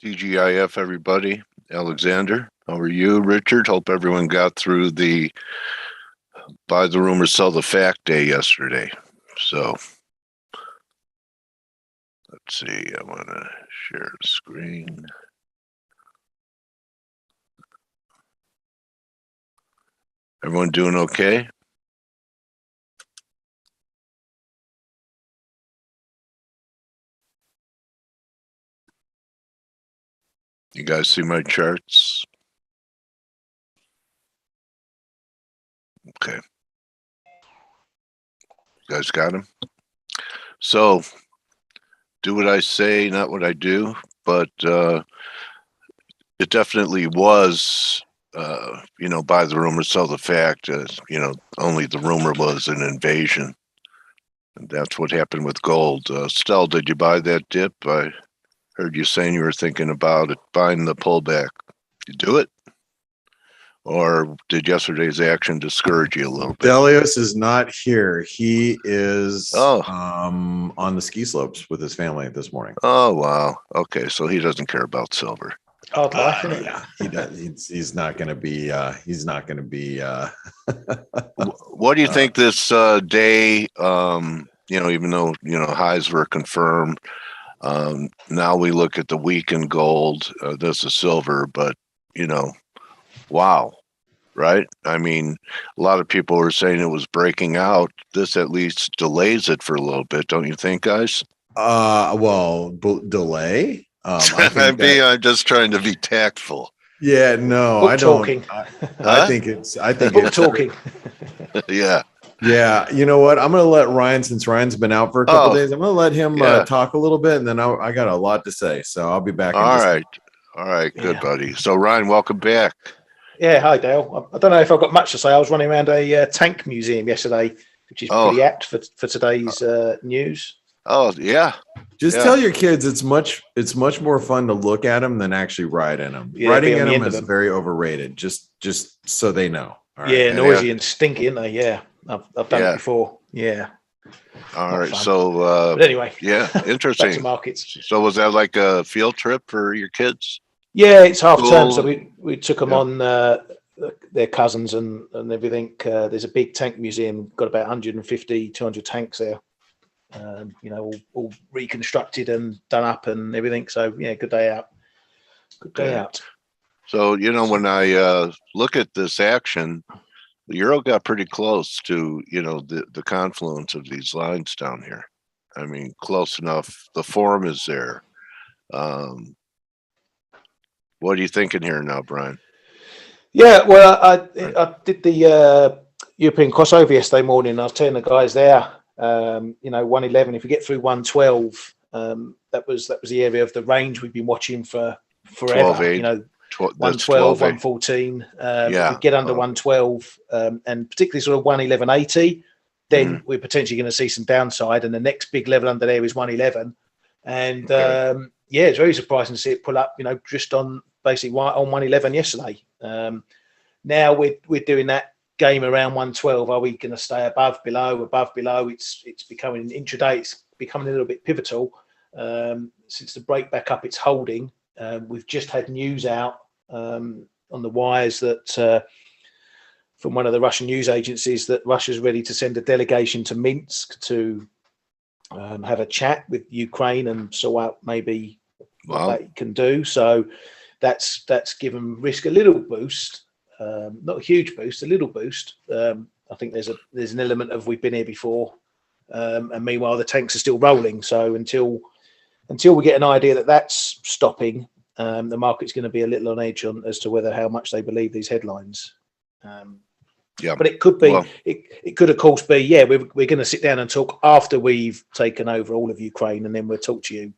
TGIF, everybody. Alexander, how are you? Richard, hope everyone got through the buy the rumor, sell the fact day yesterday. So let's see, I want to share the screen. Everyone doing okay? You guys see my charts? Okay. You guys got them? So do what I say, not what I do, but it definitely was, buy the rumor, sell the fact. Only the rumor was an invasion. And that's what happened with gold. Stell, did you buy that dip? I heard you saying you were thinking about it, buying the pullback. You do it? Or did yesterday's action discourage you a little bit? Delios is not here. He is on the ski slopes with his family this morning. Oh, wow. Okay, so he doesn't care about silver. Hard life, isn't it? Yeah, he does. He's not going to be. He's not going to be. What do you think this day? Even though highs were confirmed, now we look at the week in gold. This is silver, but wow, right? I mean, a lot of people were saying it was breaking out. This at least delays it for a little bit, don't you think, guys? Delay. I'm just trying to be tactful. Yeah, no, Book I don't. talking. I think it's book talking. Yeah. Yeah, you know what? I'm going to let Ryan, since Ryan's been out for a couple days, I'm going to let him talk a little bit, and then I got a lot to say, so I'll be back. All right, good buddy. So Ryan, welcome back. Yeah, hi Dale. I don't know if I've got much to say. I was running around a tank museum yesterday, which is pretty apt for today's news. Oh yeah. Just tell your kids it's much more fun to look at them than actually ride in them. Yeah, riding in them is very overrated. Just so they know. All right. Yeah, noisy and stinky, aren't they? Yeah, I've done it before. Yeah. All right. So but anyway, yeah, interesting. Back to markets. So was that like a field trip for your kids? Yeah, it's half term, so we took them on their cousins and everything. There's a big tank museum, got about 150, 200 tanks there. All reconstructed and done up and everything. So yeah, good day out. Good day out. So when I look at this action, the euro got pretty close to the confluence of these lines down here. I mean, close enough. The form is there. What are you thinking here now, Brian? Yeah, well, I did the European crossover yesterday morning. I was telling the guys there. 111. If we get through 112, that was the area of the range we've been watching for forever. 112, 114. If we get under 112, and particularly sort of 111.80, then we're potentially going to see some downside. And the next big level under there is 111. And it's very surprising to see it pull up. Just on basically on 111 yesterday. Now we're doing that game around 112. Are we going to stay above, below? It's becoming intraday. It's becoming a little bit pivotal. Since the break back up, it's holding. We've just had news out on the wires that from one of the Russian news agencies that Russia's ready to send a delegation to Minsk to have a chat with Ukraine and sort out maybe what that can do. So that's given risk a little boost. Not a huge boost, a little boost. I think there's an element of we've been here before, and meanwhile the tanks are still rolling. So until we get an idea that that's stopping, the market's going to be a little on edge as to how much they believe these headlines. But it could be. It could of course be. Yeah, we're going to sit down and talk after we've taken over all of Ukraine, and then we'll talk to you.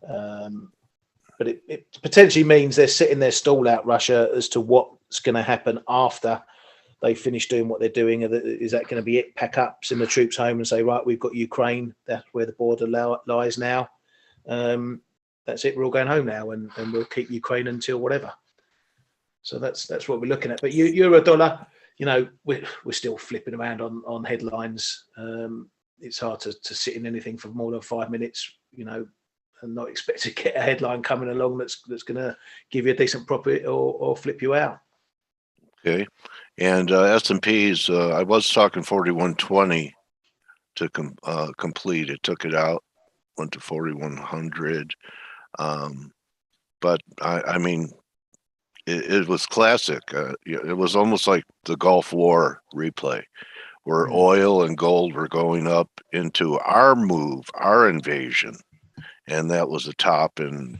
But it potentially means they're sitting their stall out, Russia, as to what's going to happen after they finish doing what they're doing. Is that going to be it? Pack up, send the troops home and say, right, we've got Ukraine. That's where the border lies now. That's it. We're all going home now, and we'll keep Ukraine until whatever. So that's what we're looking at. But euro dollar, we're still flipping around on headlines. It's hard to sit in anything for more than 5 minutes, not expect to get a headline coming along that's going to give you a decent profit or flip you out. Okay, and S&Ps, I was talking 4120 to complete. It took it out, went to 4100. But I mean, it was classic. It was almost like the Gulf War replay, where oil and gold were going up into our move, our invasion, and that was the top in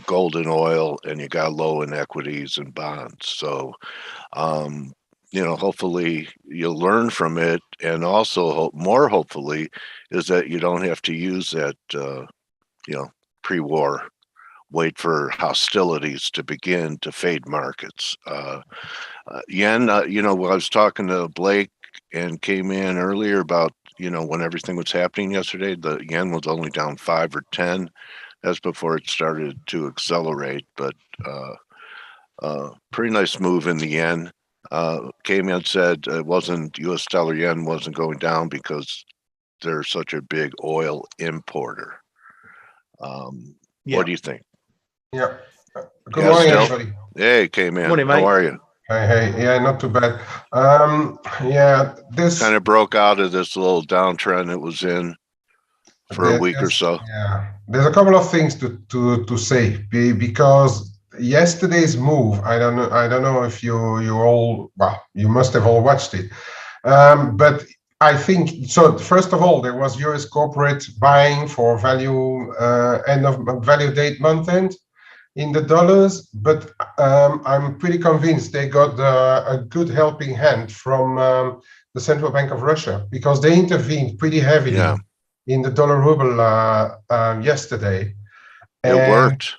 gold and oil, and you got low in equities and bonds. So, hopefully you'll learn from it, and also more hopefully is that you don't have to use that, pre-war wait for hostilities to begin to fade markets. Yen, I was talking to Blake and came in earlier about, when everything was happening yesterday, the yen was only down 5 or 10. That's before it started to accelerate, but pretty nice move in the yen. Came in, said it wasn't, US dollar yen wasn't going down because they're such a big oil importer. What do you think? Yeah. Good morning, still? everybody. Hey, came in. Morning, How mate. are you? Hey. Yeah, not too bad. This kind of broke out of this little downtrend it was in for a week or so. Yeah, there's a couple of things to say because yesterday's move. I don't know if you all, well, you must have all watched it, but I think so. First of all, there was US corporate buying for value end of value date month end in the dollars, but I'm pretty convinced they got a good helping hand from the Central Bank of Russia, because they intervened pretty heavily in the dollar ruble yesterday. It worked.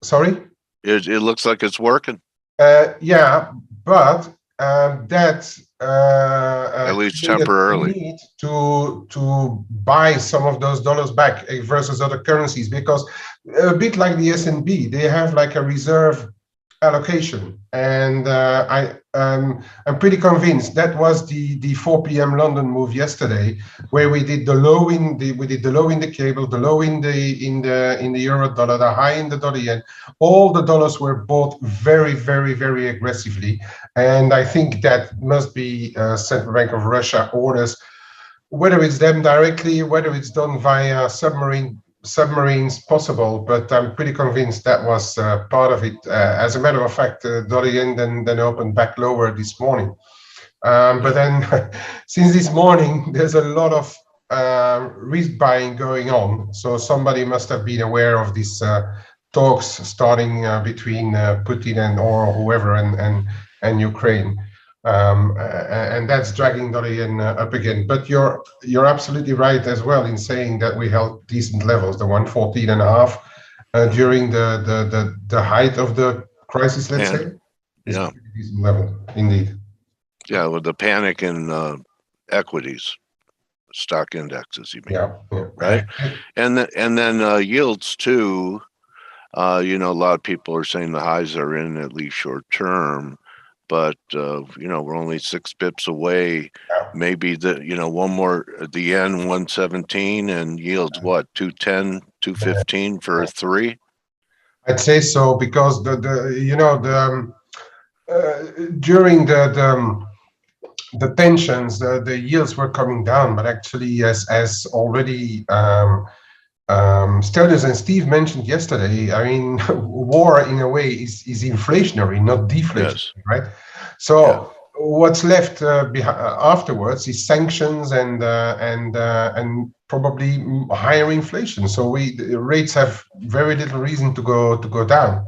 Sorry? It looks like it's working. Yeah, but that at least temporarily need to buy some of those dollars back versus other currencies, because a bit like the S&P, they have like a reserve allocation, and I'm pretty convinced that was the 4 p.m. London move yesterday, where we did the low in the cable, the low in the euro dollar, the high in the dollar yen. All the dollars were bought very, very, very aggressively, and I think that must be Central Bank of Russia orders, whether it's them directly, whether it's done via submarines possible, but I'm pretty convinced that was part of it. As a matter of fact, dollar yen then opened back lower this morning. But then since this morning, there's a lot of risk buying going on. So somebody must have been aware of these talks starting between Putin or whoever and Ukraine. And that's dragging dollar yen up again. But you're absolutely right as well in saying that we held decent levels, the 114.5 during the height of the crisis, let's say. It's a pretty decent level indeed. Yeah, with the panic in equities, stock indexes, you mean? Yeah. Right. And then yields too. A lot of people are saying the highs are in at least short term. But we're only 6 bips away. Maybe one more, the yen 117 and yields what, 210, 215 for a 3? I'd say so, because during the tensions, the yields were coming down, but actually, as already Stelios and Steve mentioned yesterday, I mean, war in a way is inflationary, not deflationary, right? So what's left afterwards is sanctions and probably higher inflation. So the rates have very little reason to go down.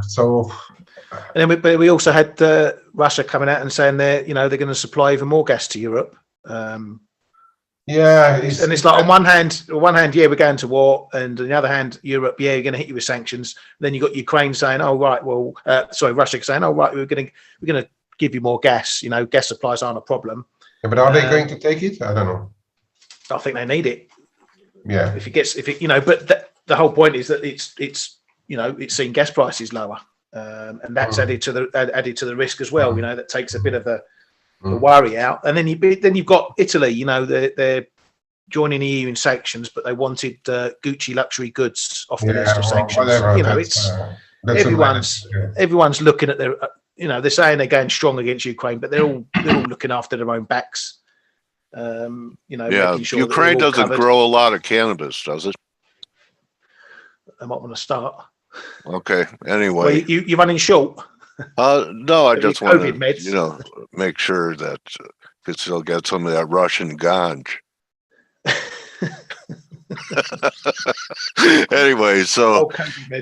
So. And then we also had Russia coming out and saying they're going to supply even more gas to Europe. It's like on one hand, we're going to war, and on the other hand, Europe, you're going to hit you with sanctions. Then you got Ukraine saying, Russia saying, we're going to give you more gas. Gas supplies aren't a problem. Yeah, but are they going to take it? I don't know. I think they need it. Yeah. But the whole point is that it's seen gas prices lower, and that's added to the risk as well. That takes a bit of the worry out. And then you've got Italy. They're joining the EU in sanctions, but they wanted Gucci luxury goods off the Yeah, list of well, sanctions. whatever. You know, That's everyone's looking at their. You know, they're saying they're going strong against Ukraine, but they're all looking after their own backs. You know, making sure Ukraine that doesn't grow a lot of cannabis, does it? They might want to start. Okay. Anyway, Well, you're running short. no, I just want to, meds. you know, make sure that could still get some of that Russian ganj. Anyway, so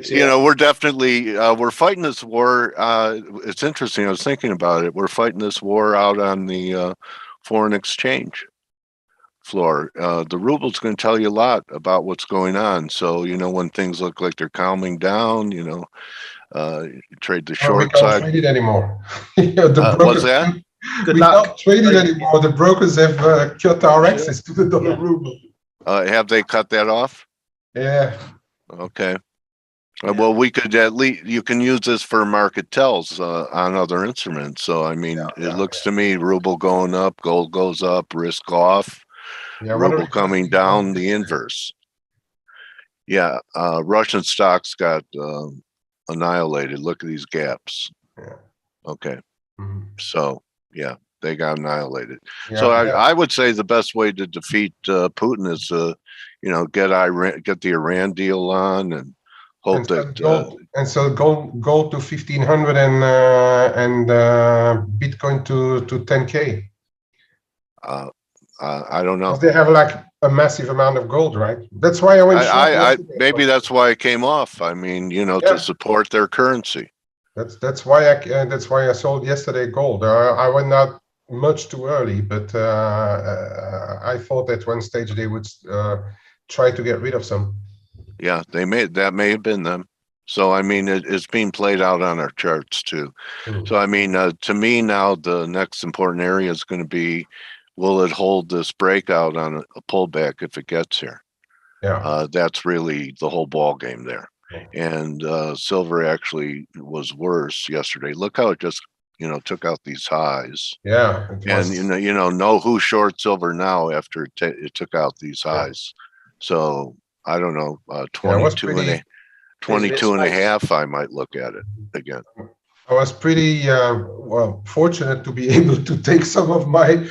you know, we're definitely we're fighting this war. It's interesting. I was thinking about it. We're fighting this war out on the foreign exchange floor. The ruble's going to tell you a lot about what's going on. So you know, when things look like they're calming down, you know, you trade the short we can't side. trade it anymore. The What's that? We can't trade it anymore. The brokers have cut our access to the dollar ruble. Have they cut that off? Yeah. Okay. Well, we could at least, you can use this for market tells on other instruments. So, I mean, it looks to me, ruble going up, gold goes up, risk off, ruble coming down, the inverse. Yeah. Russian stocks got annihilated. Look at these gaps. Yeah. Okay. Mm-hmm. So, yeah, they got annihilated. Yeah, so I would say the best way to defeat Putin is you know, get the Iran deal on and hope that gold to 1,500 and Bitcoin to 10K. I don't know. They have like a massive amount of gold, right? That's why I went short. Maybe that's why it came off. I mean, you know, to support their currency. That's why I sold yesterday gold. I went out much too early, but I thought at one stage they would try to get rid of some. Yeah, that may have been them. So I mean, it's being played out on our charts too. So I mean, to me now, the next important area is going to be, will it hold this breakout on a pullback if it gets here? Yeah, that's really the whole ball game there. And silver actually was worse yesterday. Look how it just, you know, took out these highs. Yeah, and you know who short silver now after it took out these highs. So I don't know, 22 and a half. I might look at it again. I was pretty fortunate to be able to take some of my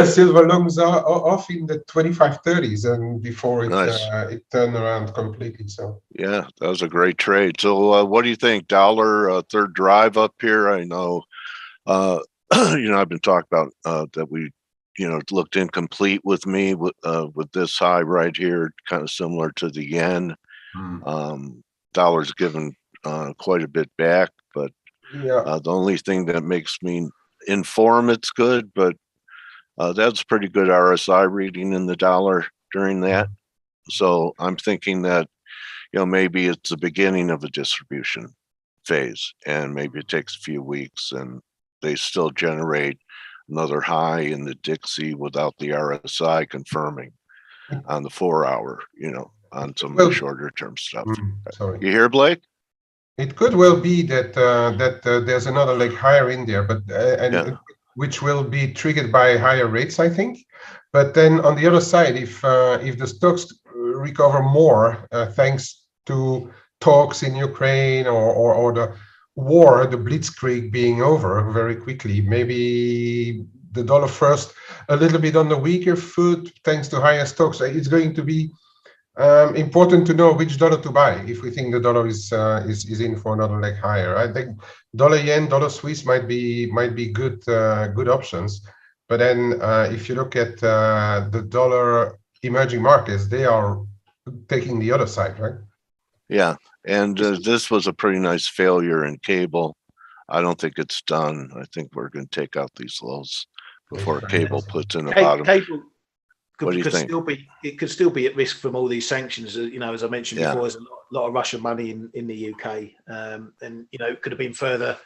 silver longs off in the 25-30s, and before it turned around completely. So yeah, that was a great trade. So what do you think? Dollar third drive up here. I know, you know, I've been talking about that we, you know, looked incomplete with me with this high right here, kind of similar to the yen. Dollar's given quite a bit back, but the only thing that makes me inform it's good, but that's pretty good RSI reading in the dollar during that. So I'm thinking that, you know, maybe it's the beginning of a distribution phase, and maybe it takes a few weeks and they still generate another high in the Dixie without the RSI confirming on the 4 hour, you know, on some of the shorter term stuff. You hear, Blake? It could well be that there's another leg higher in there, but which will be triggered by higher rates, I think. But then on the other side, if the stocks recover more thanks to talks in Ukraine or the war, the blitzkrieg being over very quickly, maybe the dollar first a little bit on the weaker foot thanks to higher stocks. It's going to be important to know which dollar to buy if we think the dollar is in for another leg higher. I think dollar yen, dollar Swiss might be good options. But then if you look at the dollar emerging markets, they are taking the other side, right? Yeah, and this was a pretty nice failure in cable. I don't think it's done. I think we're going to take out these lows before cable puts in a bottom. Cable what do you think? It could still be at risk from all these sanctions. You know, as I mentioned before, there's a lot of Russian money in the UK, and you know, it could have been further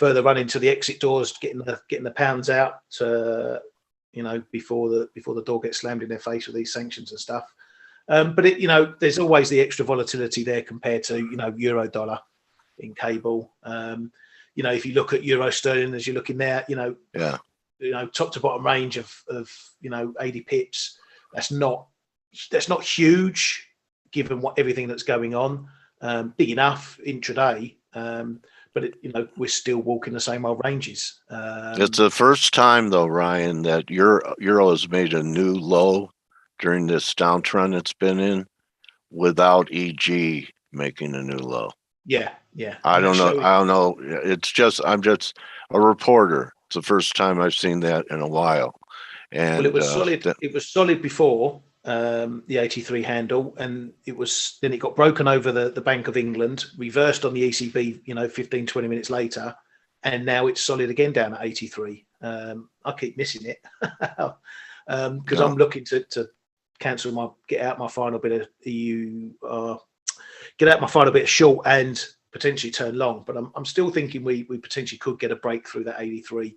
running to the exit doors, getting the pounds out, you know, before the door gets slammed in their face with these sanctions and stuff. But you know, there's always the extra volatility there compared to, you know, euro dollar in cable. You know, if you look at euro sterling as you're looking there, you know, top to bottom range of you know 80 pips. That's not that's not huge given everything that's going on. Big enough intraday, but we're still walking the same old ranges. It's the first time though, Ryan, that euro has made a new low during this downtrend it's been in without EG making a new low. Yeah. I don't know. I'm just a reporter. It's the first time I've seen that in a while. And well, it was solid. It was solid before the 83 handle, and then it got broken over the Bank of England, reversed on the ECB, 15-20 minutes later, and now it's solid again down at 83. I keep missing it because I'm looking to get out my final bit of EU, get out my final bit of short and potentially turn long. But I'm still thinking we potentially could get a break through that 83.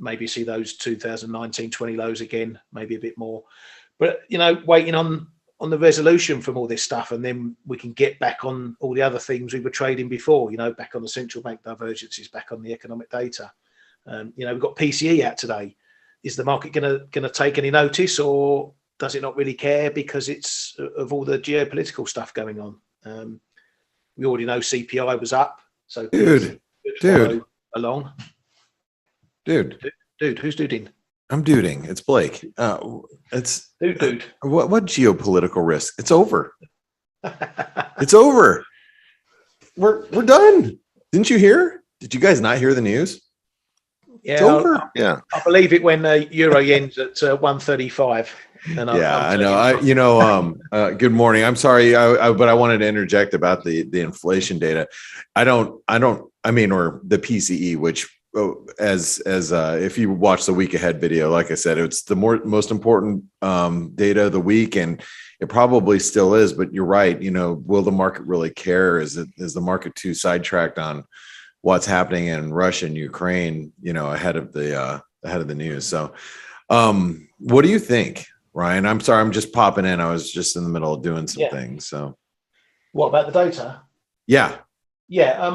Maybe see those 2019-20 lows again, maybe a bit more. But, waiting on the resolution from all this stuff, and then we can get back on all the other things we were trading before, back on the central bank divergences, back on the economic data. We've got PCE out today. Is the market going to take any notice, or does it not really care because it's of all the geopolitical stuff going on? We already know CPI was up. So dude, along. Dude, who's duding? I'm duding. It's Blake. It's dude. What geopolitical risk? It's over. It's over. We're done. Didn't you hear? Did you guys not hear the news? Yeah, it's over. I believe it when Euro yen's at 135. And I know. Good morning. I'm sorry, but I wanted to interject about the inflation data. Or the PCE, which as if you watch the week ahead video, like I said, it's the most important data of the week, and it probably still is. But you're right. Will the market really care? Is the market too sidetracked on what's happening in Russia and Ukraine? Ahead of the news. So, what do you think, Ryan? I'm sorry, I'm just popping in. I was just in the middle of doing some things. So, what about the data? Yeah. Yeah,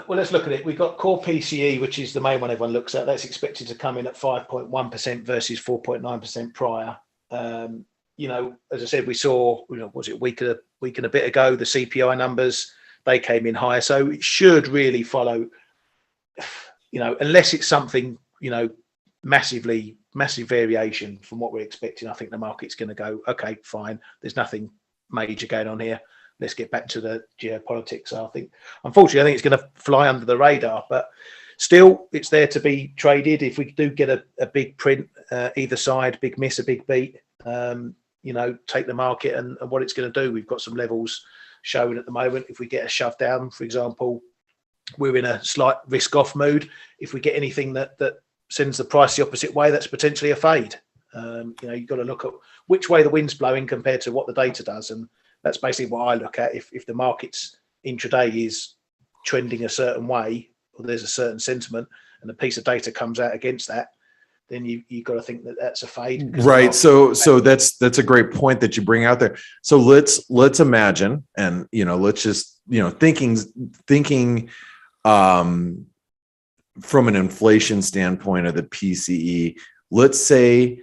let's look at it. We've got core PCE, which is the main one everyone looks at. That's expected to come in at 5.1% versus 4.9% prior. As I said, we saw, was it a week and a bit ago, the CPI numbers, they came in higher. So it should really follow, unless it's something, massive variation from what we're expecting. I think the market's going to go, okay, fine. There's nothing major going on here. Let's get back to the geopolitics. I think it's going to fly under the radar, but still it's there to be traded. If we do get a big print either side, big miss, a big beat, take the market and what it's going to do. We've got some levels showing at the moment. If we get a shove down, for example, we're in a slight risk off mood. If we get anything that sends the price the opposite way, that's potentially a fade. You've got to look at which way the wind's blowing compared to what the data does. And that's basically what I look at. If the market's intraday is trending a certain way, or there's a certain sentiment, and a piece of data comes out against that, then you've got to think that that's a fade. Right. So that's a great point that you bring out there. So let's imagine, and let's just thinking from an inflation standpoint of the PCE. Let's say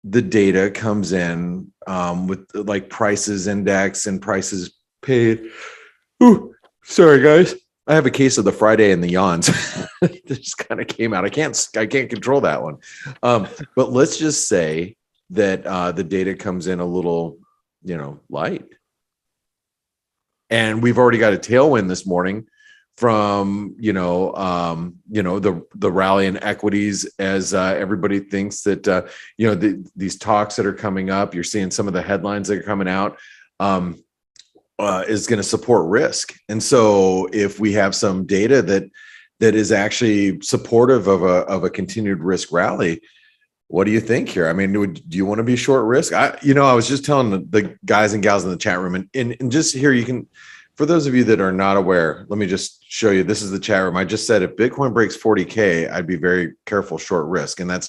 the data comes in with like prices index and prices paid. Ooh, sorry guys, I have a case of the Friday and the yawns. It just kind of came out. I can't control that one. But let's just say that the data comes in a little, light, and we've already got a tailwind this morning from the rally in equities as everybody thinks that these talks that are coming up, you're seeing some of the headlines that are coming out, is going to support risk. And so if we have some data that is actually supportive of a continued risk rally, what do you think here? I mean, do you want to be short risk? I was just telling the guys and gals in the chat room, and just here you can. For those of you that are not aware, let me just show you. This is the chat room. I just said if Bitcoin breaks 40K, I'd be very careful short risk. And that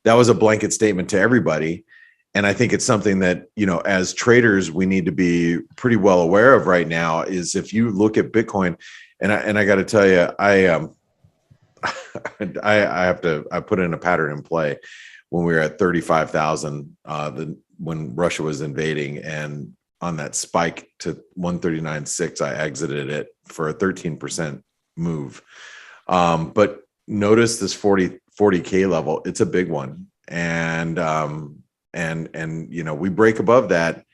was a blanket statement to everybody. And I think it's something that, as traders, we need to be pretty well aware of right now is if you look at Bitcoin, and I got to tell you, I put in a pattern in play when we were at 35,000, when Russia was invading, and on that spike to 139.6, I exited it for a 13% move. But notice this 40K level, it's a big one. And we break above that,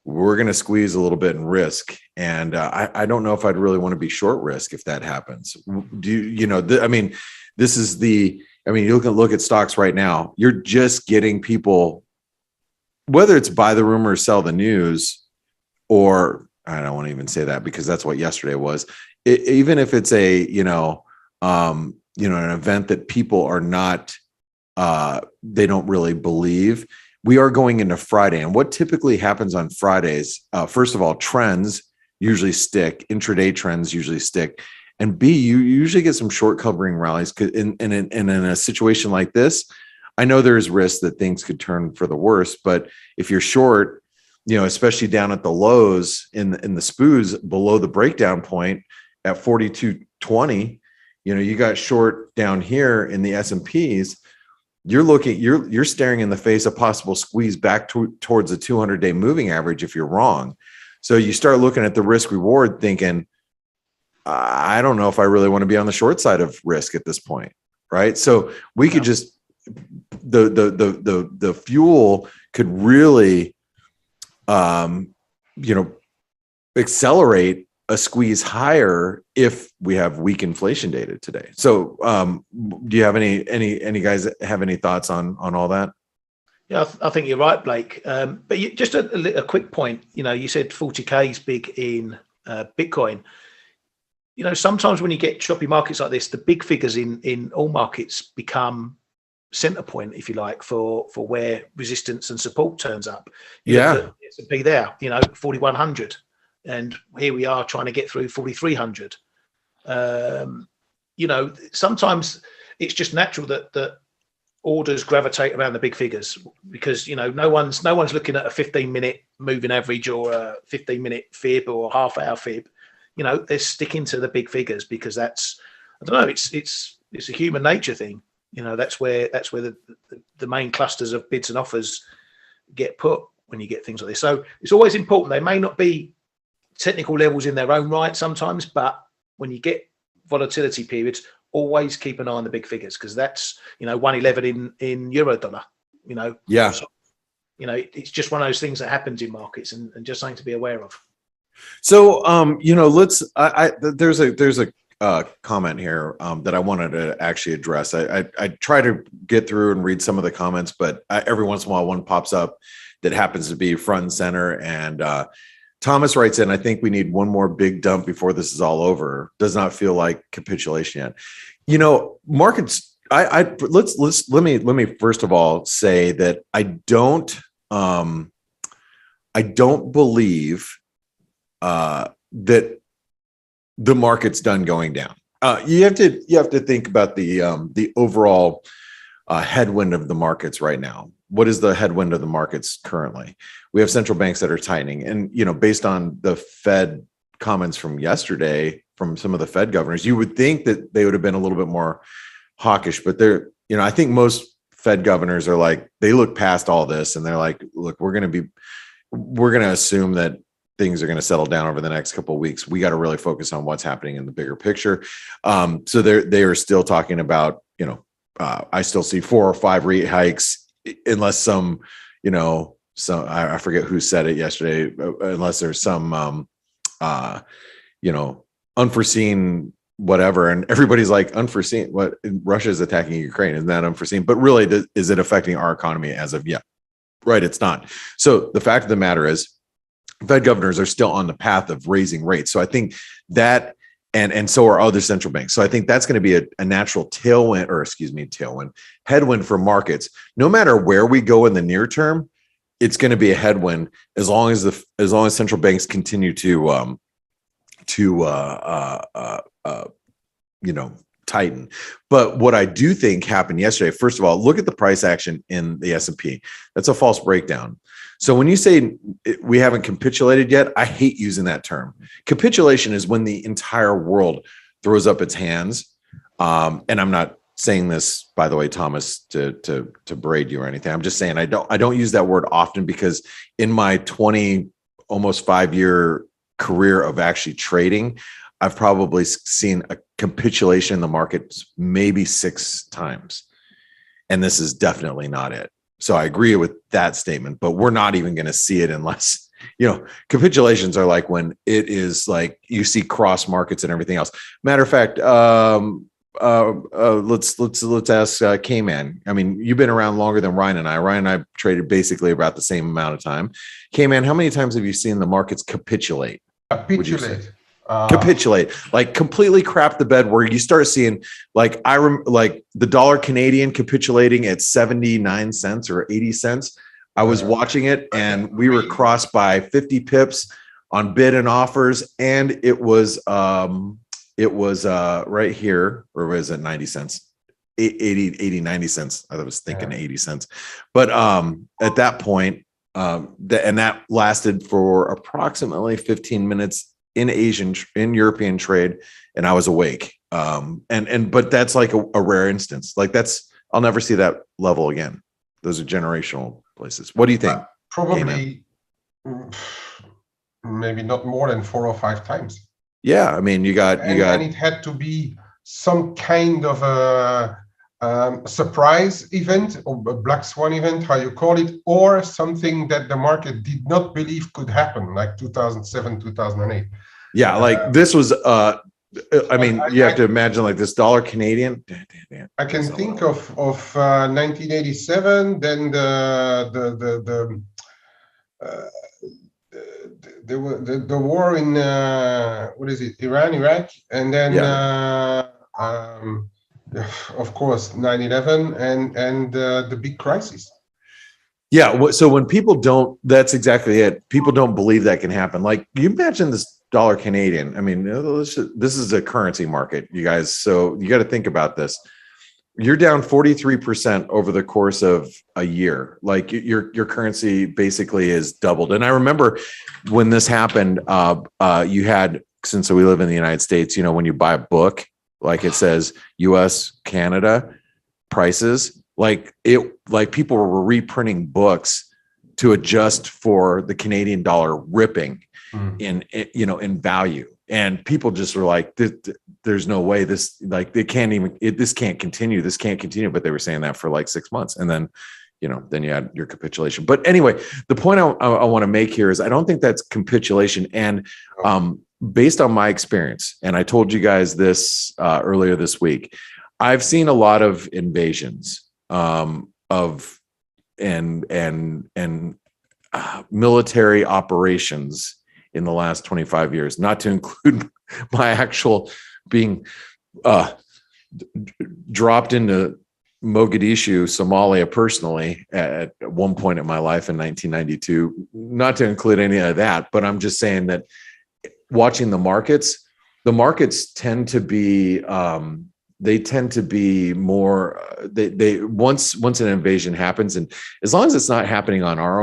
we're going to squeeze a little bit in risk. And I don't know if I'd really want to be short risk if that happens. This is you look at stocks right now, you're just getting people, whether it's buy the rumor or sell the news, or I don't want to even say that because that's what yesterday was. Even if it's an event that people are not, they don't really believe. We are going into Friday, and what typically happens on Fridays, first of all, trends usually stick, intraday trends usually stick, and B, you usually get some short covering rallies. In a situation like this, I know there's risk that things could turn for the worse, but if you're short, especially down at the lows in the SPOOs below the breakdown point at 42.20, you got short down here in the S&Ps. You're staring in the face a possible squeeze back towards the 200-day moving average if you're wrong. So you start looking at the risk reward thinking, I don't know if I really want to be on the short side of risk at this point, right? So we could just the fuel could really accelerate a squeeze higher if we have weak inflation data today. So do you have any guys have any thoughts on all that? Yeah, I think you're right, Blake. But just a quick point. You said 40K is big in Bitcoin. Sometimes when you get choppy markets like this, the big figures in all markets become center point, if you like, for where resistance and support turns up. S&P there, 4,100. And here we are trying to get through 4,300. Sometimes it's just natural that orders gravitate around the big figures because no one's looking at a 15-minute moving average or a 15-minute fib or a half-hour fib. They're sticking to the big figures because that's, I don't know, it's a human nature thing. That's where the main clusters of bids and offers get put when you get things like this. So it's always important. They may not be technical levels in their own right sometimes, but when you get volatility periods, always keep an eye on the big figures because that's 111 in euro dollar. So, it's just one of those things that happens in markets and just something to be aware of. So there's a comment here that I wanted to actually address. I try to get through and read some of the comments, but every once in a while one pops up that happens to be front and center. And Thomas writes in, I think we need one more big dump before this is all over. Does not feel like capitulation yet. Markets. Let me first of all say that I don't believe that the market's done going down. You have to think about the overall headwind of the markets right now. What is the headwind of the markets currently? We have central banks that are tightening, and based on the Fed comments from yesterday, from some of the Fed governors, you would think that they would have been a little bit more hawkish, but I think most Fed governors are like, they look past all this and they're like, look, we're going to assume that things are going to settle down over the next couple of weeks. We got to really focus on what's happening in the bigger picture. So they are still talking about, I still see 4 or 5 rate hikes unless some I forget who said it yesterday, unless there's some, unforeseen whatever. And everybody's like, unforeseen, what? Russia is attacking Ukraine. Isn't that unforeseen? But really, is it affecting our economy as of yet? Right. It's not. So the fact of the matter is, Fed governors are still on the path of raising rates. So I think that, and so are other central banks. So I think that's going to be a natural headwind for markets. No matter where we go in the near term, it's going to be a headwind as long as central banks continue to tighten. But what I do think happened yesterday, first of all, look at the price action in the S&P. That's a false breakdown. So when you say we haven't capitulated yet, I hate using that term. Capitulation is when the entire world throws up its hands. And I'm not saying this, by the way, Thomas, to braid you or anything. I'm just saying I don't use that word often, because in my 20, almost 5-year career of actually trading, I've probably seen a capitulation in the market maybe 6 times. And this is definitely not it. So I agree with that statement, but we're not even going to see it unless, capitulations are like when it is like you see cross markets and everything else. Matter of fact, let's ask K-Man. I mean, you've been around longer than Ryan and I. Ryan and I traded basically about the same amount of time. K-Man, how many times have you seen the markets capitulate? Capitulate, like completely crap the bed, where you start seeing like like the dollar Canadian capitulating at 79 cents or 80 cents. I was watching it and we were crossed by 50 pips on bid and offers, and it was right here, or was it 90 cents? 80, 90 cents. I was thinking 80 cents. But at that point, and that lasted for approximately 15 minutes in European trade, and I was awake. But that's like a rare instance. Like I'll never see that level again. Those are generational places. What do you think? Probably, maybe not more than 4 or 5 times. Yeah, I mean, you got, and it had to be some kind of a surprise event, or a black swan event, how you call it, or something that the market did not believe could happen, like 2007, 2008. Yeah, like this was. I mean, you have to imagine like this dollar Canadian. I can think of 1987. Then the war in what is it, Iran, Iraq, and then of course 9/11 and the big crisis. Yeah, so when people don't, that's exactly it. People don't believe that can happen. Like, you imagine this dollar Canadian. I mean, this is a currency market, you guys. So you got to think about this. You're down 43% over the course of a year. Like your currency basically is doubled. And I remember when this happened, you had, since we live in the United States, when you buy a book, like it says US, Canada prices, like people were reprinting books to adjust for the Canadian dollar ripping in value. And people just were like, there's no way this can't continue. This can't continue. But they were saying that for like 6 months. And then, then you had your capitulation. But anyway, the point I want to make here is I don't think that's capitulation. And based on my experience, and I told you guys this earlier this week, I've seen a lot of invasions of military operations in the last 25 years, not to include my actual being dropped into Mogadishu, Somalia personally at one point in my life in 1992, not to include any of that, but I'm just saying that watching the markets tend to be, they tend to be more, they once an invasion happens, and as long as it's not happening on our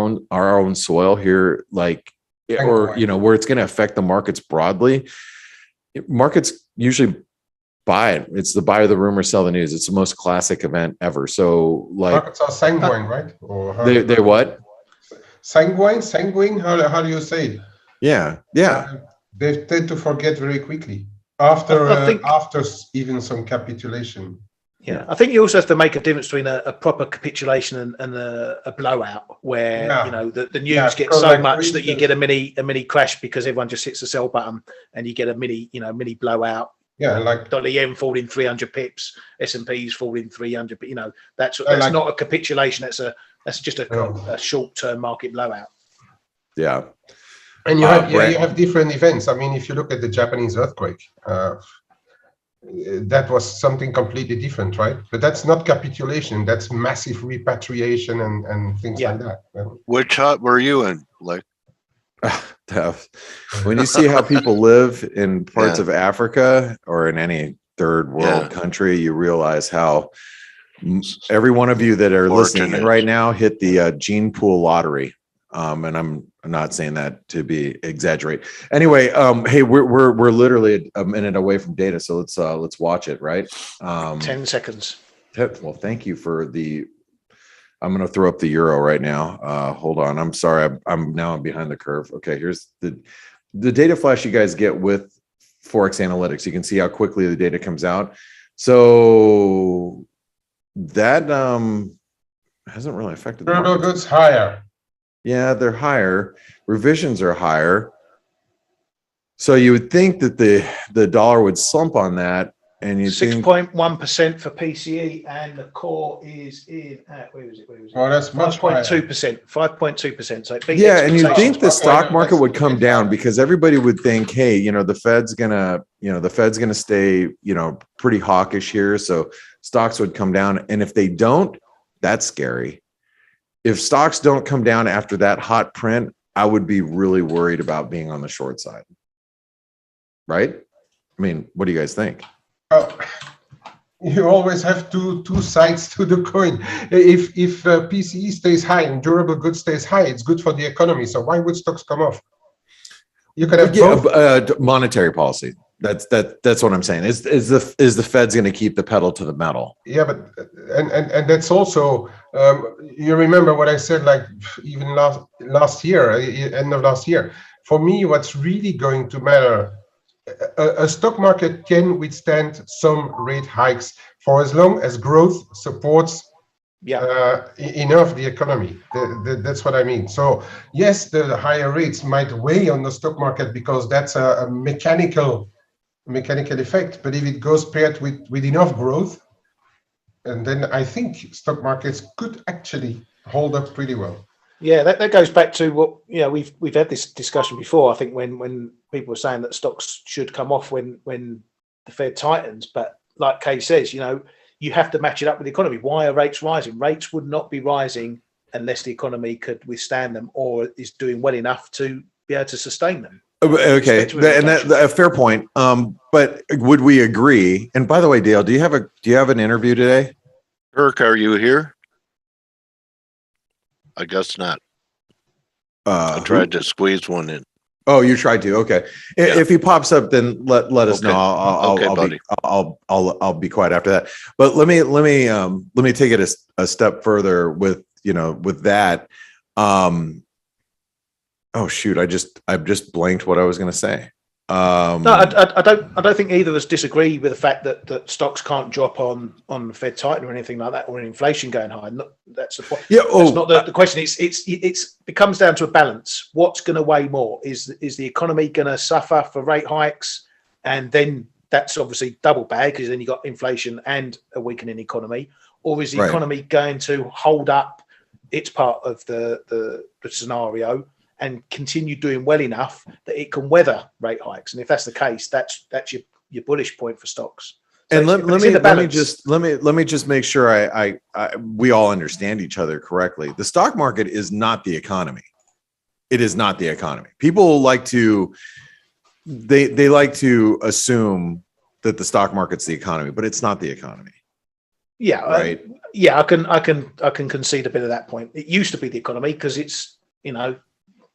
own soil here, like, or, where it's going to affect the markets broadly, markets usually buy it. It's the buy the rumor, sell the news. It's the most classic event ever. So like markets are sanguine, right? Or they're what? Sanguine. How do you say it? Yeah. They tend to forget very quickly after even some capitulation. Yeah, I think you also have to make a difference between a proper capitulation and a blowout, where the news gets so much that you get a mini crash because everyone just hits the sell button, and you get a mini blowout. Yeah, like dollar yen falling 300 pips, S&P's falling 300. But that's not a capitulation. That's just a short-term market blowout. Yeah. And you have different events. I mean, if you look at the Japanese earthquake, that was something completely different, right? But that's not capitulation. That's massive repatriation and things like that. Which hut were you in? Like, when you see how people live in parts of Africa or in any third world country, you realize how every one of you that are listening right now hit the gene pool lottery. And I'm not saying that to be exaggerate. Anyway, hey, we're literally a minute away from data, so let's watch it. Right, 10 seconds. Well, thank you for the. I'm going to throw up the euro right now. Hold on. I'm sorry. I'm behind the curve. Okay, here's the data flash you guys get with ForexAnalytix. You can see how quickly the data comes out. So that hasn't really affected the Durable market. goods higher. Yeah, they're higher. Revisions are higher. So you would think that the dollar would slump on that, and you think 6.1% for PCE, and the core is in where was it? Well, that's much higher. 5.2%. 5.2%. So it beat yeah, and you think expectations. the stock market would come That's down higher. because everybody would think, hey, the Fed's gonna stay, pretty hawkish here, so stocks would come down. And if they don't, that's scary. If stocks don't come down after that hot print, I would be really worried about being on the short side. Right? I mean, what do you guys think? You always have two sides to the coin. If PCE stays high and durable goods stays high, it's good for the economy. So why would stocks come off? You can have both. Monetary policy. That's what I'm saying. Is the Fed's going to keep the pedal to the metal? Yeah, but and that's also you remember what I said, like even last year, end of last year. For me, what's really going to matter. A stock market can withstand some rate hikes for as long as growth supports enough the economy. That's what I mean. So yes, the higher rates might weigh on the stock market because that's a mechanical effect. But if it goes paired with enough growth, and then I think stock markets could actually hold up pretty well. Yeah, that goes back to what we've had this discussion before. I think when people were saying that stocks should come off when the Fed tightens, but like Kay says, you have to match it up with the economy. Why are rates rising? Rates would not be rising unless the economy could withstand them or is doing well enough to be able to sustain them. Okay, and that a fair point. But would we agree? And by the way, Dale, do you have an interview today? Kirk, are you here? I guess not. I tried to squeeze one in. Oh, you tried to. Okay. Yeah. If he pops up, then let us know. I'll be quiet after that. But let me take it a step further with that. Oh shoot! I've just blanked what I was going to say. No, I don't think either of us disagree with the fact that stocks can't drop on the Fed tightening or anything like that, or inflation going high. That's the point. Yeah. That's not the question. It comes down to a balance. What's going to weigh more? Is the economy going to suffer for rate hikes, and then that's obviously double bad because then you got inflation and a weakening economy, or is the economy going to hold up its part of the scenario and continue doing well enough that it can weather rate hikes? And if that's the case, that's your bullish point for stocks. So and let me just make sure I we all understand each other correctly. The stock market is not the economy. It is not the economy. People like to they like to assume that the stock market's the economy, but it's not the economy. Yeah, right. I can concede a bit of that point. It used to be the economy because it's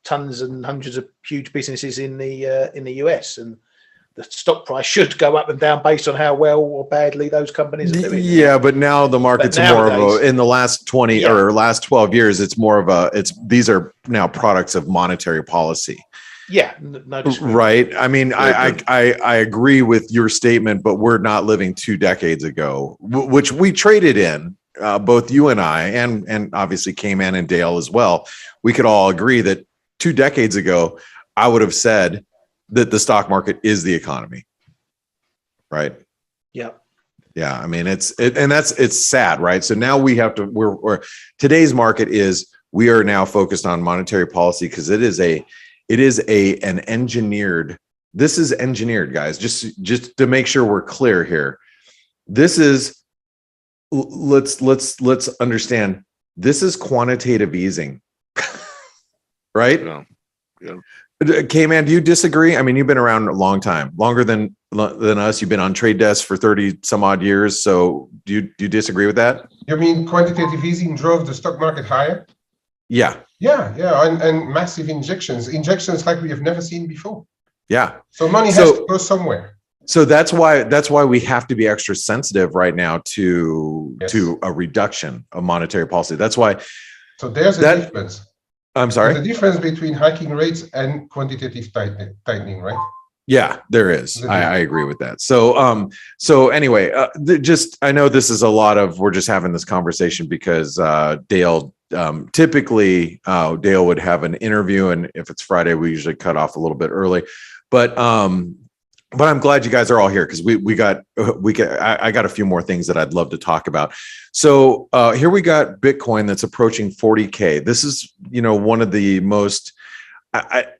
tons and hundreds of huge businesses in the US, and the stock price should go up and down based on how well or badly those companies are doing. Yeah, but now the market's more of in the last 20 or last 12 years, it's more of these are now products of monetary policy. Yeah, no right. I mean, I agree with your statement, but we're not living 2 decades ago, which we traded in, both you and I, and obviously K-Man and Dale as well. We could all agree that 2 decades ago, I would have said that the stock market is the economy. Right. Yeah. Yeah. I mean, it's sad, right? So now we have to, today's market we are now focused on monetary policy because this is engineered, guys, just to make sure we're clear here. This is, let's understand, this is quantitative easing. Right? Yeah. K-Man, do you disagree? I mean, you've been around a long time, longer than us. You've been on trade desks for 30 some odd years. So do you disagree with that? You mean quantitative easing drove the stock market higher? Yeah. Yeah. And massive injections like we have never seen before. Yeah. So money has to go somewhere. So that's why we have to be extra sensitive right now to a reduction of monetary policy. That's why. So there's a difference. I'm sorry. There's a difference between hiking rates and quantitative tightening, right? Yeah, there is. I agree with that. So anyway, I know this is a lot of, we're just having this conversation because Dale, typically Dale would have an interview, and if it's Friday, we usually cut off a little bit early. But I'm glad you guys are all here because I got a few more things that I'd love to talk about. So here we got Bitcoin that's approaching 40K. This is, one of the most,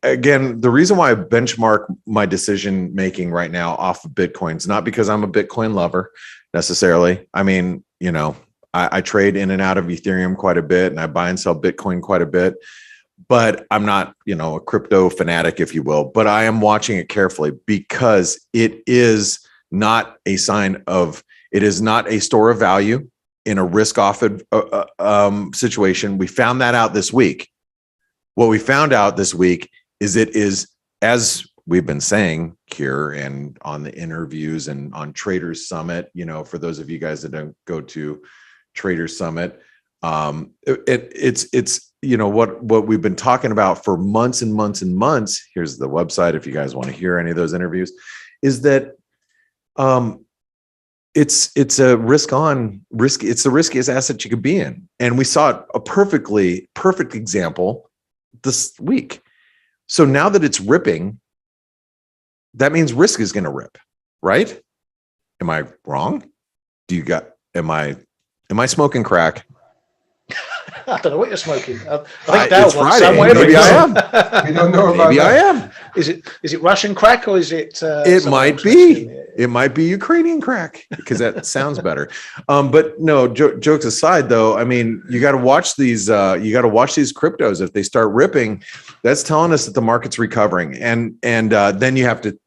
again, the reason why I benchmark my decision making right now off of Bitcoin is not because I'm a Bitcoin lover necessarily. I mean, I trade in and out of Ethereum quite a bit, and I buy and sell Bitcoin quite a bit. But I'm not, a crypto fanatic, if you will, but I am watching it carefully because it is not a it is not a store of value in a risk off situation. We found that out this week. What we found out this week is it is, as we've been saying here and on the interviews and on Traders Summit, for those of you guys that don't go to Traders Summit, it's what we've been talking about for months and months and months. Here's the website if you guys want to hear any of those interviews, is that it's a risk. It's the riskiest asset you could be in. And we saw a perfect example this week. So now that it's ripping, that means risk is going to rip, right? Am I wrong? Am I smoking crack? I don't know what you're smoking. I think it's Friday. Maybe I am. We don't know about Maybe I am. Is it Russian crack or is it? It might be. It might be Ukrainian crack because that sounds better. But no, jokes aside, though, I mean, you got to watch these. You got to watch these cryptos. If they start ripping, that's telling us that the market's recovering, and then you have to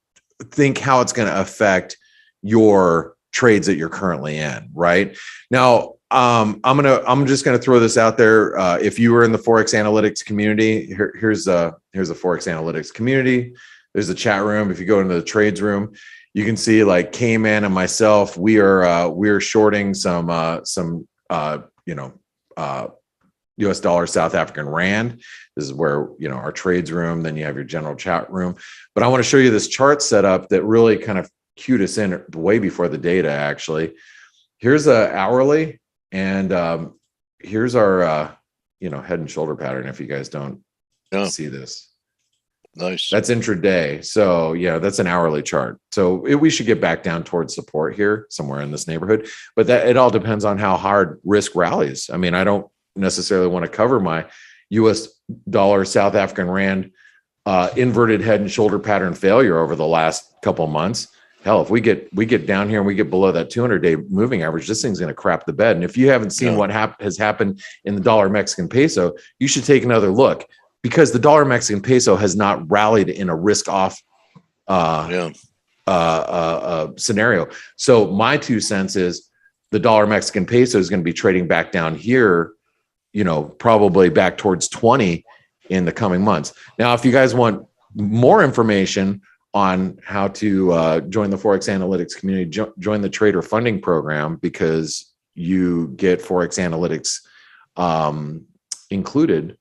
think how it's going to affect your trades that you're currently in. Right now. I'm just gonna throw this out there. If you were in the ForexAnalytix community, here's the ForexAnalytix community. There's a chat room. If you go into the trades room, you can see like K-Man and myself. We are shorting some US dollar, South African rand. This is where our trades room. Then you have your general chat room. But I want to show you this chart setup that really kind of cued us in way before the data. Actually, here's a hourly. And here's our, head and shoulder pattern. If you guys don't see this, nice. That's intraday. So that's an hourly chart. So we should get back down towards support here, somewhere in this neighborhood. But it all depends on how hard risk rallies. I mean, I don't necessarily want to cover my US dollar, South African rand, inverted head and shoulder pattern failure over the last couple of months. Hell, if we get down here and we get below that 200-day moving average, this thing's going to crap the bed. And if you haven't seen what has happened in the dollar Mexican peso, you should take another look because the dollar Mexican peso has not rallied in a risk off scenario. So my 2 cents is the dollar Mexican peso is going to be trading back down here, probably back towards 20 in the coming months. Now, if you guys want more information on how to join the ForexAnalytix community, join the trader funding program, because you get ForexAnalytix included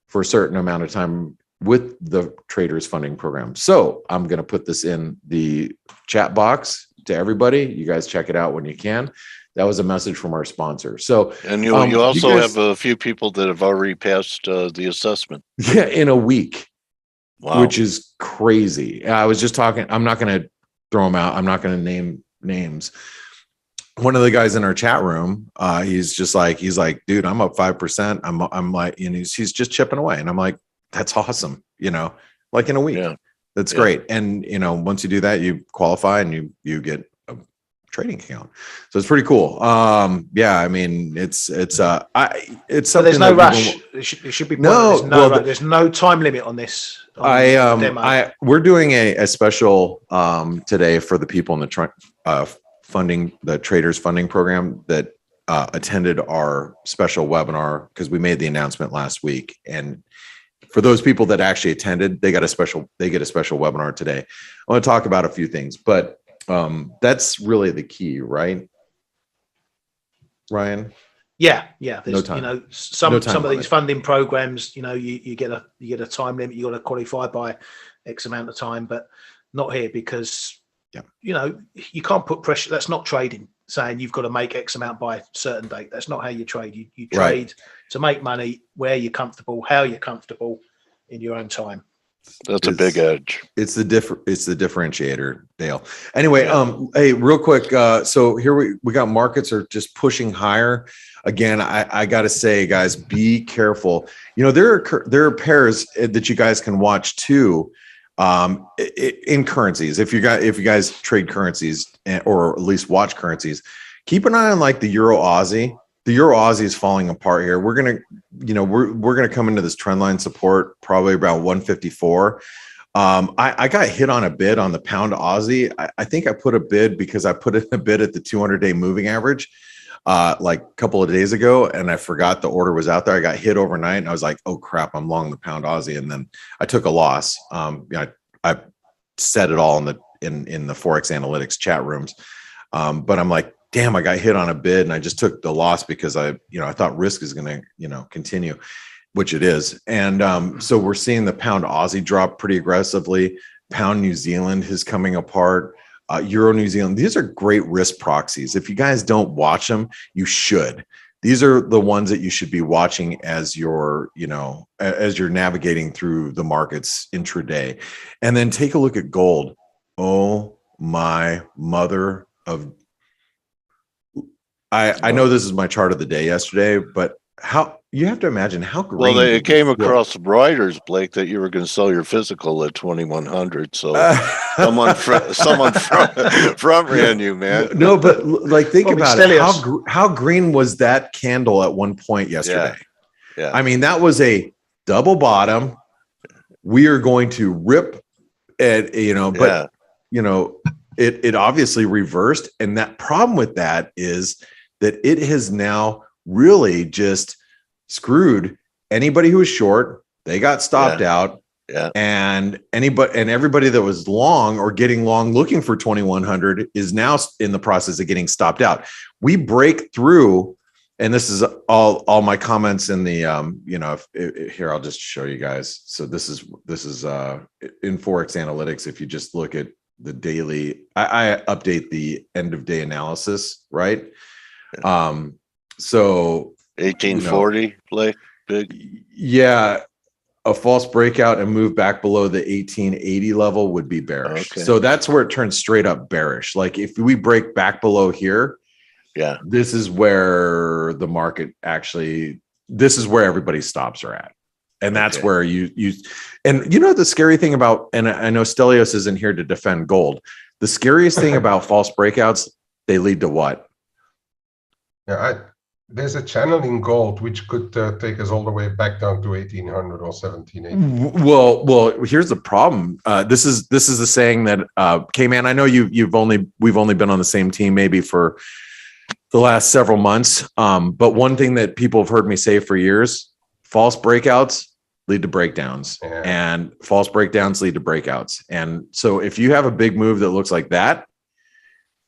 for a certain amount of time with the traders funding program. So I'm going to put this in the chat box to everybody. You guys check it out when you can. That was a message from our sponsor. So, and you also have a few people that have already passed the assessment. Yeah, in a week. Wow. Which is crazy. I was just talking, I'm not going to throw them out. I'm not going to name names. One of the guys in our chat room, he's like, dude, I'm up 5%. I'm like, and he's just chipping away. And I'm like, that's awesome. Like in a week. Yeah. That's great. And, once you do that, you qualify and you get a trading account. So it's pretty cool. I mean, it's something. So there's no rush. It should be. There's no time limit on this. We're doing a special today for the people in the traders funding program that attended our special webinar, because we made the announcement last week. And for those people that actually attended, they get a special webinar today. I want to talk about a few things, but That's really the key, right, Ryan? Yeah. There's, No time. you know, No some time of these limit. funding programs, you know, you get a time limit. You got to qualify by X amount of time, but not here because, you know, you can't put pressure. That's not trading, saying you've got to make X amount by a certain date. That's not how you trade. You trade to make money where you're comfortable, how you're comfortable in your own time. That's a big edge. It's the differentiator, Dale. Anyway, hey, real quick. So here we got markets are just pushing higher. Again, I got to say, guys, be careful. You know, there are pairs that you guys can watch too, in currencies. If you guys trade currencies or at least watch currencies, keep an eye on like the Euro Aussie. The Euro Aussie is falling apart here. We're gonna come into this trend line support probably about 154. I got hit on a bid on the pound Aussie. I think I put a bid because I put in a bid at the 200-day moving average like a couple of days ago, and I forgot the order was out there. I got hit overnight, and I was like, "Oh crap, I'm long the pound Aussie," and then I took a loss. I said it all in the ForexAnalytix chat rooms, but I'm like, damn, I got hit on a bid and I just took the loss because I thought risk is going to, continue, which it is. And so we're seeing the pound Aussie drop pretty aggressively. Pound New Zealand is coming apart. Euro New Zealand. These are great risk proxies. If you guys don't watch them, you should. These are the ones that you should be watching as you're navigating through the markets intraday. And then take a look at gold. Oh my mother of, I know this is my chart of the day yesterday, but how you have to imagine how green. Well, it came across Reuters, Blake, that you were going to sell your physical at 2100. So someone front ran you, man. No, but like think about it. How green was that candle at one point yesterday? Yeah. I mean, that was a double bottom. We are going to rip it, but it obviously reversed, and that problem with that is that it has now really just screwed anybody who was short. They got stopped out. Yeah. And everybody that was long or getting long looking for 2100 is now in the process of getting stopped out. We break through, and this is all my comments in the here, I'll just show you guys. So this is in ForexAnalytix. If you just look at the daily, I update the end of day analysis, right? So 1840, Blake, big. Yeah, a false breakout and move back below the 1880 level would be bearish. Okay. So that's where it turns straight up bearish. Like if we break back below here, this is where the market this is where everybody's stops are at. And that's where the scary thing about, and I know Stelios isn't here to defend gold. The scariest thing about false breakouts, they lead to what? Yeah, there's a channel in gold which could take us all the way back down to 1800 or 1780. Well, here's the problem. This is the saying that K-Man, I know we've only been on the same team maybe for the last several months. But one thing that people have heard me say for years, false breakouts lead to breakdowns, and false breakdowns lead to breakouts. And so if you have a big move that looks like that,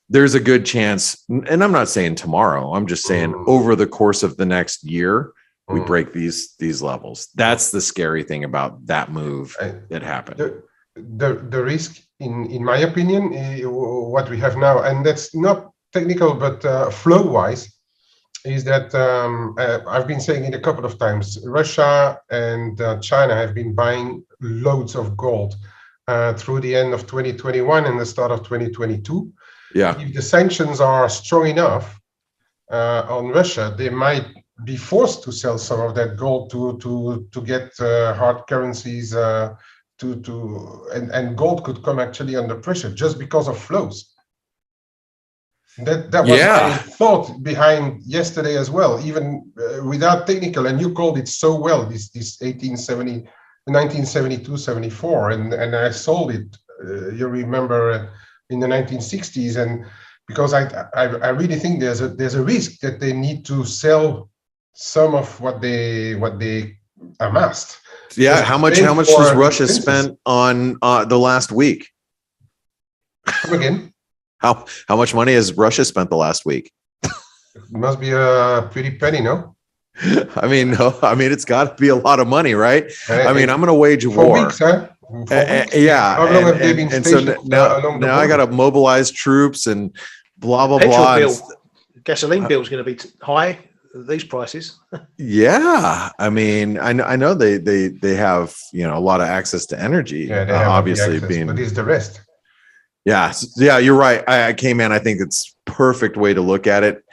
there's a good chance, and I'm not saying tomorrow, I'm just saying over the course of the next year, we break these levels. That's the scary thing about that move that happened. The risk, in my opinion, what we have now, and that's not technical, but flow-wise, is that I've been saying it a couple of times. Russia and China have been buying loads of gold through the end of 2021 and the start of 2022. Yeah. If the sanctions are strong enough on Russia, they might be forced to sell some of that gold to get hard currencies and gold could come actually under pressure just because of flows. That was my thought behind yesterday as well, even without technical. And you called it so well, this 1972, 74, and I sold it. You remember. In the 1960s, and because I really think there's a risk that they need to sell some of what they amassed. Yeah, how much does Russia spend on the last week? Come again? How much money has Russia spent the last week? It must be a pretty penny, no? I mean, no, I mean, it's got to be a lot of money, right? I mean, I'm going to wage a for war. weeks, huh? For weeks. Yeah. How long have they been and so stationed now, along the now I got border? to mobilize troops and blah, blah, Petrol blah. bill, gasoline bill is going to be high at these prices. Yeah. I mean, I know they have, you know, a lot of access to energy, Yeah, they have obviously access, being, but it's the rest. yeah, you're right. I came in. I think it's perfect way to look at it.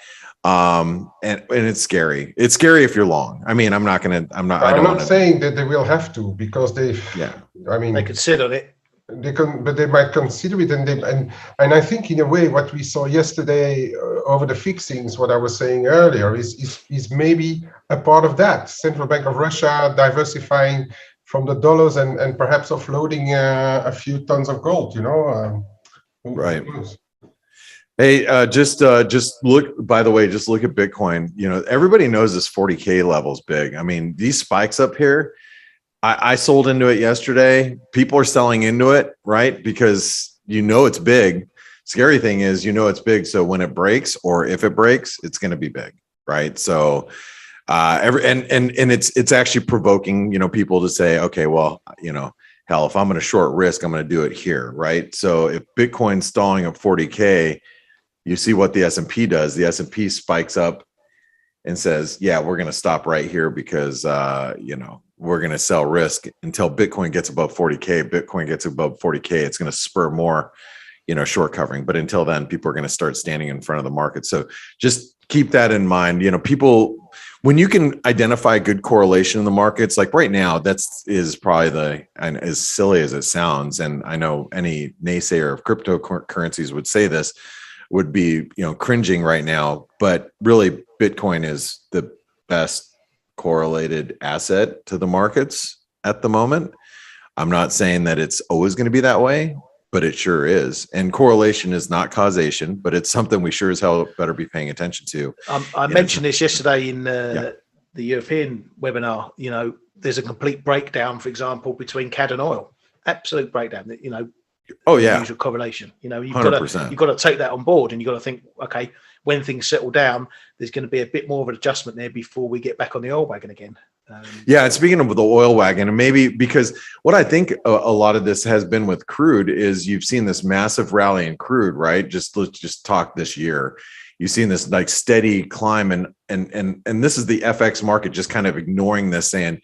And it's scary. It's scary if you're long. I mean, I'm not, I'm don't not saying that they will have to, because I mean, They consider it. but they might consider it, and I think in a way what we saw yesterday over the fixings, what I was saying earlier, is maybe a part of that. Central Bank of Russia diversifying from the dollars and perhaps offloading a few tons of gold. You know, Right. Hey, just look, by the way, just look at Bitcoin. You know, everybody knows this 40K level is big. I mean, these spikes up here, I sold into it yesterday. People are selling into it, right? Because you know it's big. Scary thing is, you know it's big. So when it breaks, or if it breaks, it's going to be big, right? So and it's actually provoking, you know, people to say, okay, well, you know, hell, if I'm going to short risk, I'm going to do it here, right? So if Bitcoin's stalling at 40K, you see what the S&P does. The S&P spikes up and says, yeah, we're going to stop right here because, you know, we're going to sell risk until Bitcoin gets above 40K. Bitcoin gets above 40K. It's going to spur more, you know, short covering. But until then, people are going to start standing in front of the market. So just keep that in mind. You know, people, when you can identify good correlation in the markets, like right now, is probably and as silly as it sounds. And I know any naysayer of cryptocurrencies would say this, would be, you know, cringing right now, but really Bitcoin is the best correlated asset to the markets at the moment. I'm not saying that it's always going to be that way, but it sure is. And correlation is not causation, but it's something we sure as hell better be paying attention to. I mentioned this yesterday in the European webinar. You know, there's a complete breakdown, for example, between CAD and oil. Absolute breakdown. You know, oh yeah, usual correlation. You know, you've 100%. got to take that on board, and you've got to think, okay, when things settle down, there's going to be a bit more of an adjustment there before we get back on the oil wagon again. Yeah, and speaking of the oil wagon, and maybe because what I think a lot of this has been with crude is you've seen this massive rally in crude, right? Let's just talk this year. You've seen this like steady climb, and this is the FX market just kind of ignoring this, saying,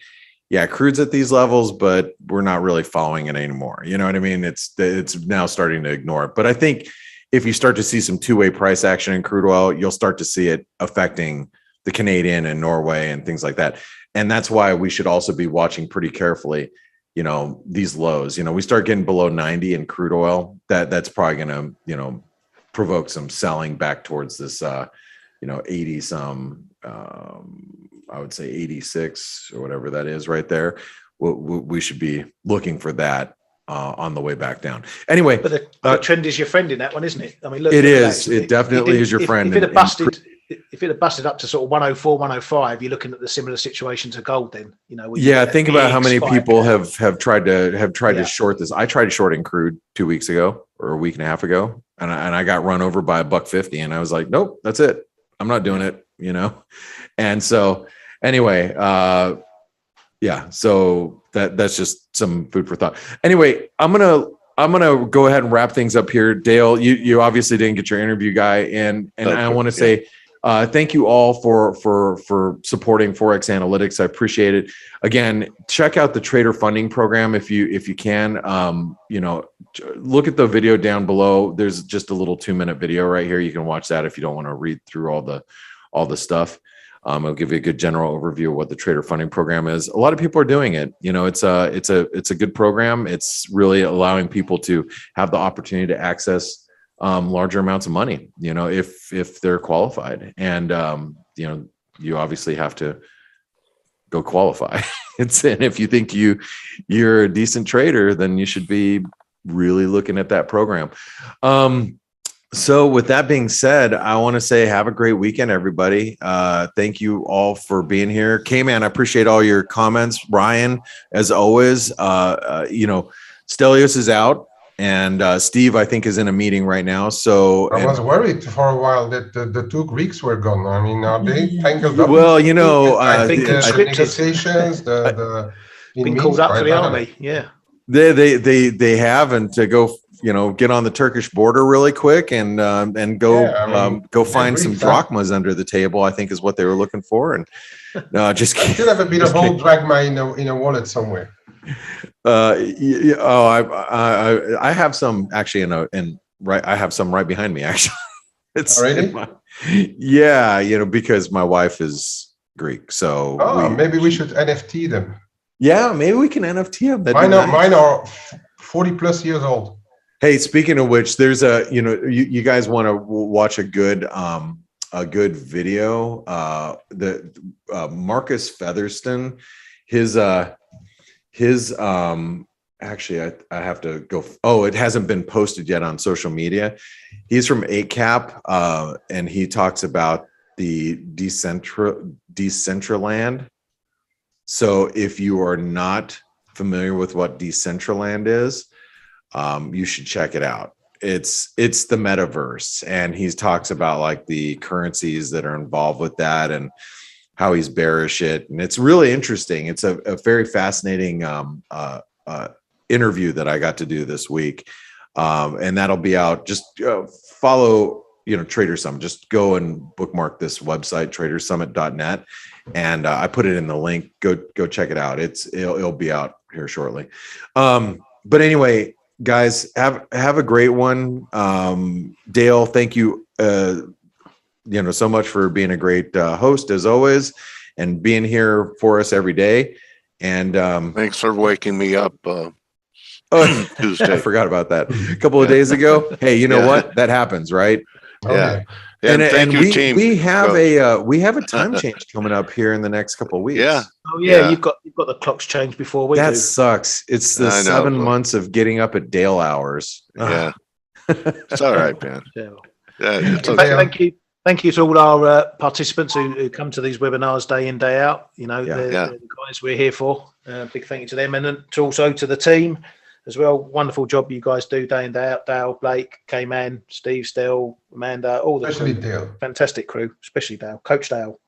yeah, crude's at these levels, but we're not really following it anymore. You know what I mean? It's now starting to ignore it. But I think if you start to see some two-way price action in crude oil, you'll start to see it affecting the Canadian and Norway and things like that. And that's why we should also be watching pretty carefully, you know, these lows. You know, we start getting below 90 in crude oil, that's probably going to, you know, provoke some selling back towards this, you know, 80 some, I would say 86 or whatever that is right there. We should be looking for that on the way back down. Anyway, but the trend is your friend in that one, isn't it? I mean, look, it is. It definitely is your friend. If it had busted up to sort of 104, 105, you're looking at the similar situation to gold. Then, you know. Yeah, think about how many people have tried to short this. I tried to short in crude 2 weeks ago or a week and a half ago, and I got run over by $1.50, and I was like, nope, that's it. I'm not doing it. You know, and so. Anyway, yeah, so that's just some food for thought. Anyway, I'm gonna go ahead and wrap things up here. Dale, you obviously didn't get your interview guy in, and I want to say thank you all for supporting ForexAnalytix. I appreciate it. Again, check out the trader funding program if you can. You know, look at the video down below. There's just a little 2-minute video right here. You can watch that if you don't want to read through all the stuff. I'll give you a good general overview of what the trader funding program is. A lot of people are doing it. You know, it's a good program. It's really allowing people to have the opportunity to access larger amounts of money, you know, if they're qualified. And, you know, you obviously have to go qualify. And if you think you're a decent trader, then you should be really looking at that program. So with that being said, I want to say have a great weekend, everybody. Thank you all for being here. K-Man, I appreciate all your comments. Ryan, as always, you know, Stelios is out. And Steve, I think, is in a meeting right now. So I was worried for a while that the two Greeks were gone. I mean, are they tangled up? Well, you know, been the conscripted. negotiations, in Been called up for the I don't know. army. Yeah. they have, and to go, you know, get on the Turkish border really quick and go Yeah, I mean, go they're find some Greeks, huh? drachmas under the table, I think is what they were looking for. And no, just I kidding. still have a bit of old drachma in a wallet somewhere. Oh, I have some actually I have some right behind me actually. It's Already? yeah, you know, because my wife is Greek, so Maybe we should NFT them. yeah, maybe we can NFT them. Mine are 40 plus years old. Hey, speaking of which, there's you guys want to watch a good video. Marcus Featherston, his actually I have to go. Oh, it hasn't been posted yet on social media. He's from 8cap, and he talks about the Decentraland. So if you are not familiar with what Decentraland is, you should check it out. It's the metaverse, and he talks about like the currencies that are involved with that and how he's bearish it, and it's really interesting. It's a very fascinating interview that I got to do this week, and that'll be out. Just follow, you know, Trader Summit. Just go and bookmark this website, tradersummit.net, and I put it in the link. Go check it out. It'll be out here shortly. But anyway, guys, have a great one. Dale, thank you, you know, so much for being a great host as always, and being here for us every day. And Thanks for waking me up Tuesday. I forgot about that a couple of days ago. Hey, you know what? That happens, right? Yeah. And thank you, team. we have a time change coming up here in the next couple of weeks. Yeah. Oh yeah, Yeah. you've got the clocks changed before we That do. sucks. It's the I know, 7 but- months of getting up at Dale hours. Yeah. It's all right, man. Yeah. Yeah, it's Okay. okay. Thank you to all our participants who come to these webinars day in, day out. You know, Yeah. they're Yeah. the guys we're here for. Big thank you to them, and then also to the team as well. Wonderful job you guys do day in, day out. Dale, Blake, K-Man, Steve, Still, Amanda, all the Especially crew. Dale. Fantastic crew, especially Dale, Coach Dale.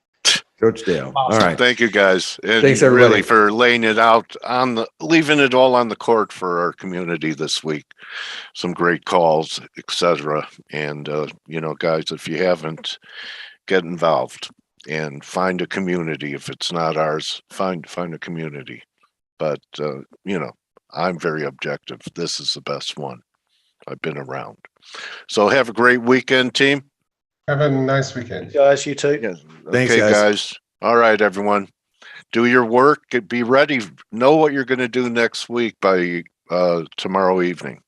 Coach Dale. All right. Thank you, guys. And Thanks, everybody. really for laying it out leaving it all on the court for our community this week. Some great calls, etc. And you know, guys, if you haven't, get involved and find a community. If it's not ours, find a community. But you know, I'm very objective. This is the best one. I've been around. So have a great weekend, team. Have a nice weekend. Guys, you too. Yes. Thanks, Okay, guys. guys. All right, everyone. Do your work. Be ready. Know what you're going to do next week by tomorrow evening.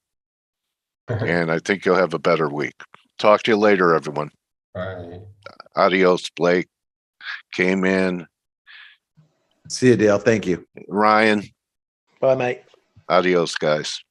And I think you'll have a better week. Talk to you later, everyone. Bye. Adios, Blake. K-Man, See you, Dale. Thank you. Ryan. Bye, mate. Adios, guys.